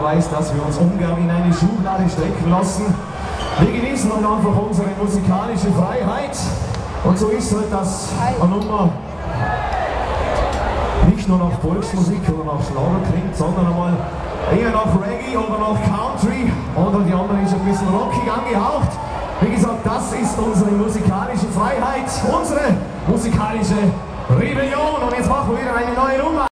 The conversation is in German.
weiß, dass wir uns ungern in eine Schublade stecken lassen. Wir genießen dann einfach unsere musikalische Freiheit. Und so ist halt das eine Nummer nicht nur nach Volksmusik oder nach Schlager klingt, sondern einmal eher nach Reggae oder nach Country. Oder die andere ist ein bisschen rockig angehaucht. Wie gesagt, das ist unsere musikalische Freiheit, unsere musikalische Rebellion. Und jetzt machen wir wieder eine neue Nummer.